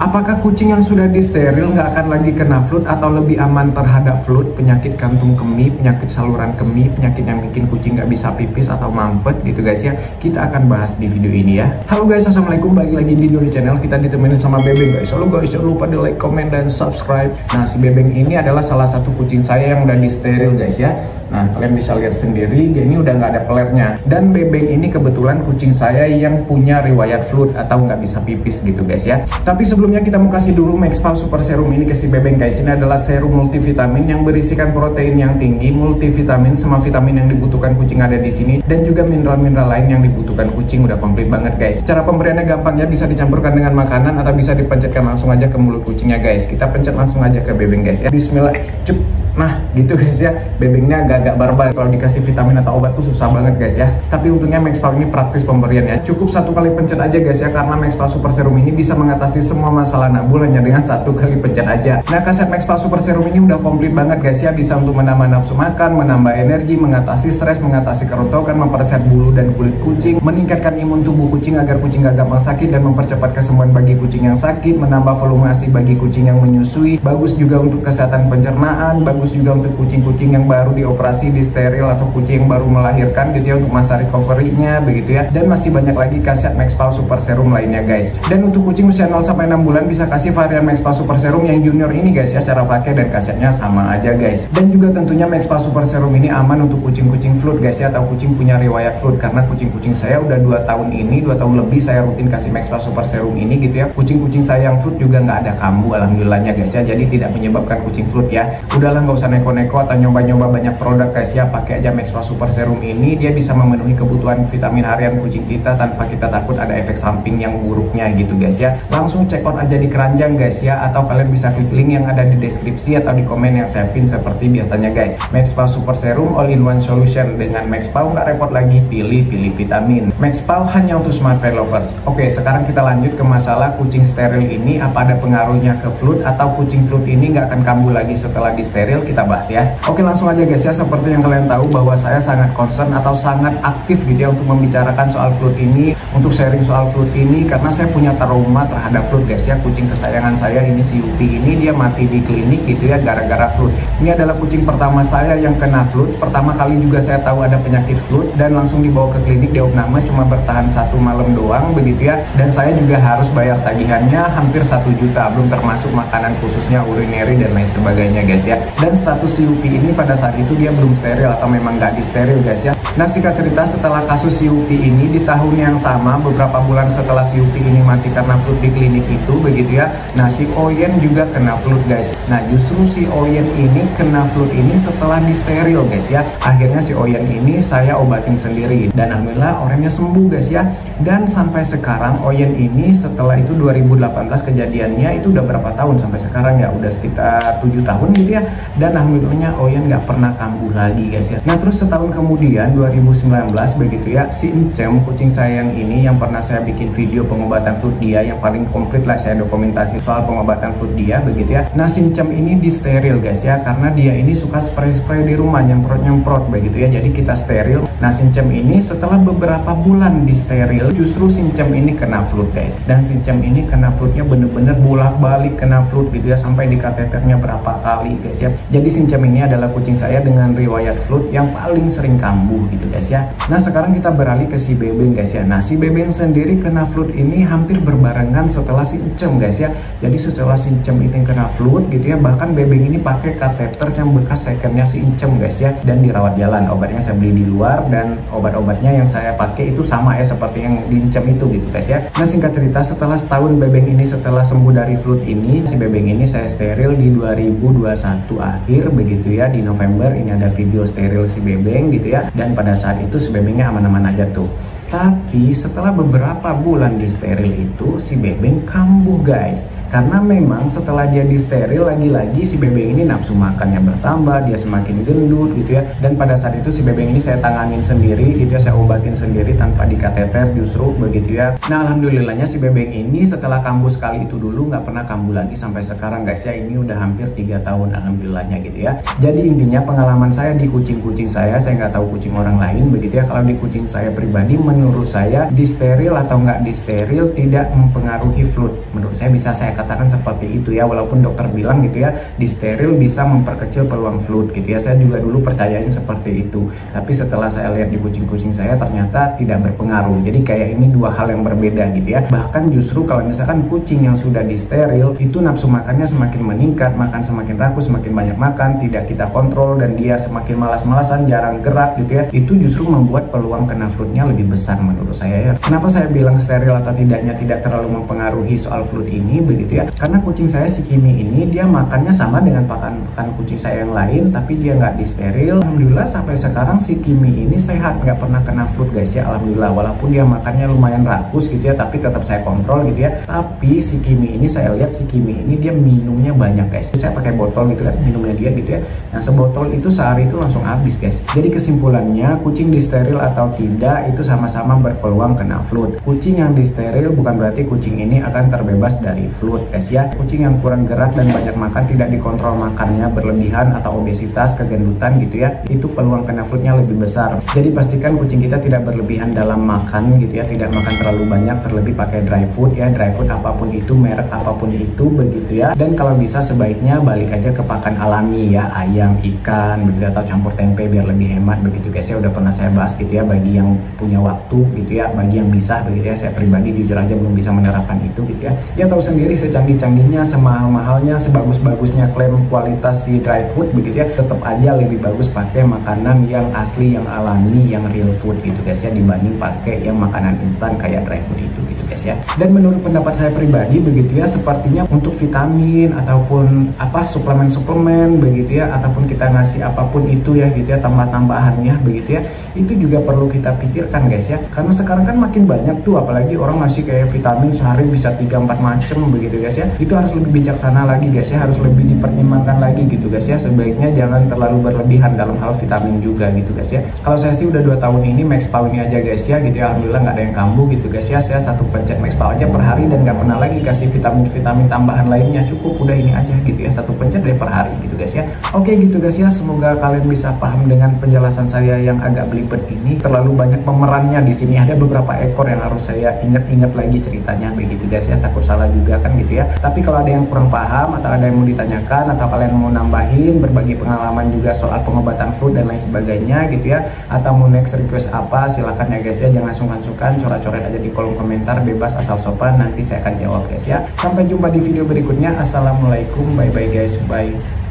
Apakah kucing yang sudah disteril nggak akan lagi kena flu atau lebih aman terhadap flu, penyakit kantung kemih, penyakit saluran kemih, penyakit yang bikin kucing nggak bisa pipis atau mampet gitu guys ya. Kita akan bahas di video ini ya. Halo guys, assalamualaikum, balik lagi di channel kita ditemenin sama Bebeng guys. Halo guys, jangan lupa di like, comment, dan subscribe. Nah, si Bebeng ini adalah salah satu kucing saya yang udah disteril guys ya. Nah, kalian bisa lihat sendiri, dia ini udah nggak ada pelernya. Dan Bebeng ini kebetulan kucing saya yang punya riwayat flu atau nggak bisa pipis gitu guys ya. Tapi sebelumnya kita mau kasih dulu Maxpal Super Serum ini ke si Bebeng guys. Ini adalah serum multivitamin yang berisikan protein yang tinggi, multivitamin sama vitamin yang dibutuhkan kucing ada di sini, dan juga mineral-mineral lain yang dibutuhkan kucing. Udah komplit banget guys. Cara pemberiannya gampang ya, bisa dicampurkan dengan makanan atau bisa dipencetkan langsung aja ke mulut kucingnya guys. Kita pencet langsung aja ke Bebeng guys ya. Bismillah. Cup. Nah gitu guys ya, Bebengnya agak-agak barbar kalau dikasih vitamin atau obat tuh susah banget guys ya. Tapi untungnya Maxpal ini praktis pemberiannya, cukup satu kali pencet aja guys ya, karena Maxpal Super Serum ini bisa mengatasi semua masalah nabul hanya dengan satu kali pencet aja. Nah, kaset Maxpal Super Serum ini udah komplit banget guys ya, bisa untuk menambah nafsu makan, menambah energi, mengatasi stres, mengatasi kerontokan, mempersehat bulu dan kulit kucing, meningkatkan imun tubuh kucing agar kucing gak gampang sakit dan mempercepat kesembuhan bagi kucing yang sakit, menambah volume ASI bagi kucing yang menyusui, bagus juga untuk kesehatan pencernaan, bagus juga untuk kucing-kucing yang baru dioperasi, disteril, atau kucing yang baru melahirkan gitu ya, untuk masa recovery-nya begitu ya. Dan masih banyak lagi khasiat Maxpal Super Serum lainnya guys. Dan untuk kucing usia 0 sampai 6 bulan bisa kasih varian Maxpal Super Serum yang junior ini guys ya. Cara pakai dan khasiatnya sama aja guys. Dan juga tentunya Maxpal Super Serum ini aman untuk kucing-kucing flu guys ya, atau kucing punya riwayat flu, karena kucing-kucing saya udah 2 tahun ini, 2 tahun lebih saya rutin kasih Maxpal Super Serum ini gitu ya. Kucing-kucing saya yang flu juga nggak ada kambuh alhamdulillahnya guys ya, jadi tidak menyebabkan kucing flu ya. Udahlah, nggak usah neko-neko atau nyoba-nyoba banyak produk guys ya, pakai aja Maxpal Super Serum ini. Dia bisa memenuhi kebutuhan vitamin harian kucing kita tanpa kita takut ada efek samping yang buruknya gitu guys ya. Langsung check out aja di keranjang guys ya, atau kalian bisa klik link yang ada di deskripsi atau di komen yang saya pin seperti biasanya guys. Maxpal Super Serum all-in-one solution. Dengan Maxpal nggak repot lagi pilih vitamin. Maxpal hanya untuk smart pet lovers. Oke, sekarang kita lanjut ke masalah kucing steril ini, apa ada pengaruhnya ke flu atau kucing flu ini nggak akan kambuh lagi setelah disteril, kita bahas ya. Oke, langsung aja guys ya. Seperti yang kalian tahu bahwa saya sangat concern atau sangat aktif gitu ya untuk membicarakan soal flu ini, untuk sharing soal flu ini, karena saya punya trauma terhadap flu guys ya. Kucing kesayangan saya ini, si Yupi ini, dia mati di klinik gitu ya gara-gara flu. Ini adalah kucing pertama saya yang kena flu. Pertama kali juga saya tahu ada penyakit flu dan langsung dibawa ke klinik diopname, cuma bertahan 1 malam doang begitu ya. Dan saya juga harus bayar tagihannya hampir 1 juta, belum termasuk makanan khususnya, urinary dan lain sebagainya guys ya. Dan status si Yupi ini pada saat itu dia belum steril atau memang nggak disteril guys ya. Nah, singkat cerita, setelah kasus si Yupi ini di tahun yang sama, beberapa bulan setelah si Yupi ini mati karena flu di klinik itu begitu ya. Nah, si Oyen juga kena flu guys. Nah, justru si Oyen ini kena flu ini setelah disteril guys ya. Akhirnya si Oyen ini saya obatin sendiri dan alhamdulillah orangnya sembuh guys ya. Dan sampai sekarang Oyen ini setelah itu 2018 kejadiannya, itu udah berapa tahun sampai sekarang ya, udah sekitar 7 tahun gitu ya. Dan alhamdulillahnya Oyen nggak pernah kambuh lagi guys ya. Nah, terus setahun kemudian 2019 begitu ya, si Encem kucing saya yang ini yang pernah saya bikin video pengobatan flu dia, yang paling komplit lah saya dokumentasi soal pengobatan flu dia begitu ya. Nah, si Encem ini disteril guys ya, karena dia ini suka spray-spray di rumah, nyemprot-nyemprot begitu ya, jadi kita steril. Nah, si Encem ini setelah beberapa bulan disteril, justru si Encem ini kena flu guys. Dan si Encem ini kena flu-nya bener-bener bolak-balik kena flu gitu ya, sampai di kateternya berapa kali guys ya. Jadi si Encem ini adalah kucing saya dengan riwayat flu yang paling sering kambuh gitu guys ya. Nah, sekarang kita beralih ke si Bebeng guys ya. Nah, si Bebeng sendiri kena flu ini hampir berbarengan setelah si Encem guys ya. Jadi setelah si Encem ini kena flu gitu ya, bahkan Bebeng ini pakai kateter yang bekas secondnya si Encem guys ya, dan dirawat jalan. Obatnya saya beli di luar dan obat-obatnya yang saya pakai itu sama ya seperti yang di Encem itu gitu guys ya. Nah, singkat cerita, setelah setahun Bebeng ini setelah sembuh dari flu ini, si Bebeng ini saya steril di 2021 akhir begitu ya. Di November ini ada video steril si Bebeng gitu ya, dan pada saat itu si Bebengnya aman-aman aja tuh. Tapi setelah beberapa bulan di steril itu, si Bebeng kambuh guys. Karena memang setelah dia disteril, lagi-lagi si Bebeng ini nafsu makannya bertambah, dia semakin gendut gitu ya. Dan pada saat itu si Bebeng ini saya tanganin sendiri gitu ya, saya obatin sendiri tanpa dikateter justru begitu ya. Nah, alhamdulillahnya si Bebeng ini setelah kambuh sekali itu dulu nggak pernah kambuh lagi sampai sekarang guys ya. Ini udah hampir 3 tahun alhamdulillahnya gitu ya. Jadi intinya pengalaman saya di kucing-kucing saya nggak tahu kucing orang lain begitu ya. Kalau di kucing saya pribadi, menurut saya disteril atau nggak disteril tidak mempengaruhi flu. Menurut saya bisa saya katakan seperti itu ya, walaupun dokter bilang gitu ya disteril bisa memperkecil peluang fluid gitu ya. Saya juga dulu percayain seperti itu, tapi setelah saya lihat di kucing-kucing saya ternyata tidak berpengaruh. Jadi kayak ini dua hal yang berbeda gitu ya. Bahkan justru kalau misalkan kucing yang sudah disteril itu nafsu makannya semakin meningkat, makan semakin rakus, semakin banyak makan, tidak kita kontrol, dan dia semakin malas-malasan, jarang gerak gitu ya. Itu justru membuat peluang kena fluidnya lebih besar menurut saya ya. Kenapa saya bilang steril atau tidaknya tidak terlalu mempengaruhi soal fluid ini begitu ya, karena kucing saya si Kimi ini dia makannya sama dengan pakan kucing saya yang lain, tapi dia nggak disteril. Alhamdulillah sampai sekarang si Kimi ini sehat, nggak pernah kena fluid guys ya, alhamdulillah. Walaupun dia makannya lumayan rakus gitu ya, tapi tetap saya kontrol gitu ya. Tapi si Kimi ini saya lihat si Kimi ini dia minumnya banyak guys. Saya pakai botol gitu kan minumnya dia gitu ya. Nah sebotol itu sehari itu langsung habis guys. Jadi kesimpulannya kucing disteril atau tidak itu sama-sama berpeluang kena fluid. Kucing yang disteril bukan berarti kucing ini akan terbebas dari fluid guys ya. Kucing yang kurang gerak dan banyak makan, tidak dikontrol makannya, berlebihan atau obesitas, kegendutan gitu ya, itu peluang kena fluidnya lebih besar. Jadi pastikan kucing kita tidak berlebihan dalam makan gitu ya, tidak makan terlalu banyak, terlebih pakai dry food ya, dry food apapun itu, merek apapun itu begitu ya. Dan kalau bisa sebaiknya balik aja ke pakan alami ya, ayam, ikan begitu, atau campur tempe biar lebih hemat begitu guys ya. Udah pernah saya bahas gitu ya, bagi yang punya waktu gitu ya, bagi yang bisa begitu ya. Saya pribadi jujur aja belum bisa menerapkan itu gitu ya. Ya tahu sendiri secanggih-canggihnya, semahal-mahalnya, sebagus-bagusnya klaim kualitas si dry food begitu ya, tetap aja lebih bagus pakai makanan yang asli, yang alami, yang real food gitu guys ya, dibanding pakai yang makanan instan kayak dry food itu gitu guys ya. Dan menurut pendapat saya pribadi begitu ya, sepertinya untuk vitamin ataupun apa suplemen-suplemen begitu ya, ataupun kita ngasih apapun itu ya gitu ya, tambah-tambahannya begitu ya, itu juga perlu kita pikirkan guys ya. Karena sekarang kan makin banyak tuh, apalagi orang ngasih kayak vitamin sehari bisa 3-4 macam begitu guys ya. Itu harus lebih bijaksana lagi guys ya, harus lebih dipertimbangkan lagi gitu guys ya. Sebaiknya jangan terlalu berlebihan dalam hal vitamin juga gitu guys ya. Kalau saya sih udah 2 tahun ini Max Power ini aja guys ya gitu ya, alhamdulillah nggak ada yang kambuh gitu guys ya. Saya satu pencet Max Power aja per hari dan nggak pernah lagi kasih vitamin-vitamin tambahan lainnya, cukup udah ini aja gitu ya, satu pencet dari per hari gitu guys ya. Oke gitu guys ya, semoga kalian bisa paham dengan penjelasan saya yang agak belibet ini. Terlalu banyak pemerannya di sini, ada beberapa ekor yang harus saya ingat-ingat lagi ceritanya begitu guys ya, takut salah juga kan gitu ya. Tapi kalau ada yang kurang paham atau ada yang mau ditanyakan atau kalian mau nambahin berbagi pengalaman juga soal pengobatan flu dan lain sebagainya gitu ya, atau mau next request apa, silakan ya guys ya, jangan sungkan-sungkan, coret-coret aja di kolom komentar, bebas asal sopan, nanti saya akan jawab guys ya. Sampai jumpa di video berikutnya. Assalamualaikum, bye bye guys, bye.